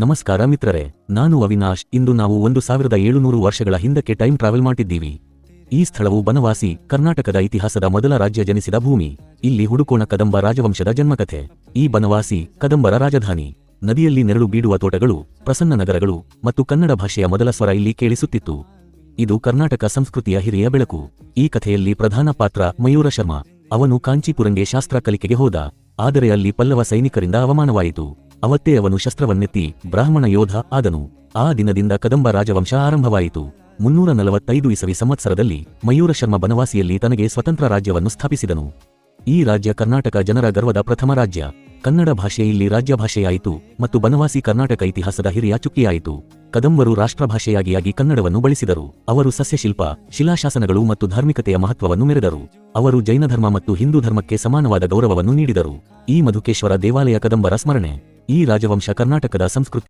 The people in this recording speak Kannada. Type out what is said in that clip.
ನಮಸ್ಕಾರ ಮಿತ್ರರೇ, ನಾನು ಅವಿನಾಶ್. ಇಂದು ನಾವು 1700 ವರ್ಷಗಳ ಹಿಂದಕ್ಕೆ ಟೈಮ್ ಟ್ರಾವೆಲ್ ಮಾಡಿದ್ದೀವಿ. ಈ ಸ್ಥಳವು ಬನವಾಸಿ, ಕರ್ನಾಟಕದ ಇತಿಹಾಸದ ಮೊದಲ ರಾಜ್ಯ ಜನಿಸಿದ ಭೂಮಿ. ಇಲ್ಲಿ ಹುಡುಕೋಣ ಕದಂಬ ರಾಜವಂಶದ ಜನ್ಮಕಥೆ. ಈ ಬನವಾಸಿ ಕದಂಬರ ರಾಜಧಾನಿ. ನದಿಯಲ್ಲಿ ನೆರಳು ಬೀಡುವ ತೋಟಗಳು, ಪ್ರಸನ್ನ ನಗರಗಳು ಮತ್ತು ಕನ್ನಡ ಭಾಷೆಯ ಮೊದಲ ಸ್ವರ ಇಲ್ಲಿ ಕೇಳಿಸುತ್ತಿತ್ತು. ಇದು ಕರ್ನಾಟಕ ಸಂಸ್ಕೃತಿಯ ಹಿರಿಯ ಬೆಳಕು. ಈ ಕಥೆಯಲ್ಲಿ ಪ್ರಧಾನ ಪಾತ್ರ ಮಯೂರ ಶರ್ಮಾ. ಅವನು ಕಾಂಚೀಪುರಂಗೆ ಶಾಸ್ತ್ರ ಕಲಿಕೆಗೆ ಹೋದ. ಆದರೆ ಅಲ್ಲಿ ಪಲ್ಲವ ಸೈನಿಕರಿಂದ ಅವಮಾನವಾಯಿತು. ಅವತ್ತೇ ಅವನು ಶಸ್ತ್ರವನ್ನೆತ್ತಿ ಬ್ರಾಹ್ಮಣ ಯೋಧ ಆದನು. ಆ ದಿನದಿಂದ ಕದಂಬ ರಾಜವಂಶ ಆರಂಭವಾಯಿತು. 345 ಇಸವಿ ಸಂವತ್ಸರದಲ್ಲಿ ಮಯೂರ ಶರ್ಮ ಬನವಾಸಿಯಲ್ಲಿ ತನಗೆ ಸ್ವತಂತ್ರ ರಾಜ್ಯವನ್ನು ಸ್ಥಾಪಿಸಿದನು. ಈ ರಾಜ್ಯ ಕರ್ನಾಟಕ ಜನರ ಗರ್ವದ ಪ್ರಥಮ ರಾಜ್ಯ. ಕನ್ನಡ ಭಾಷೆ ಇಲ್ಲಿ ರಾಜ್ಯ ಭಾಷೆಯಾಯಿತು ಮತ್ತು ಬನವಾಸಿ ಕರ್ನಾಟಕ ಇತಿಹಾಸದ ಹಿರಿಯ ಚುಕ್ಕಿಯಾಯಿತು. ಕದಂಬರು ರಾಷ್ಟ್ರಭಾಷೆಯಾಗಿ ಕನ್ನಡವನ್ನು ಬಳಸಿದರು. ಅವರು ಸಸ್ಯಶಿಲ್ಪ, ಶಿಲಾಶಾಸನಗಳು ಮತ್ತು ಧಾರ್ಮಿಕತೆಯ ಮಹತ್ವವನ್ನು ಮೆರೆದರು. ಅವರು ಜೈನ ಧರ್ಮ ಮತ್ತು ಹಿಂದೂ ಧರ್ಮಕ್ಕೆ ಸಮಾನವಾದ ಗೌರವವನ್ನು ನೀಡಿದರು. ಈ ಮಧುಕೇಶ್ವರ ದೇವಾಲಯ ಕದಂಬರ ಸ್ಮರಣೆ. ಈ ರಾಜವಂಶ ಕರ್ನಾಟಕದ ಸಂಸ್ಕೃತಿ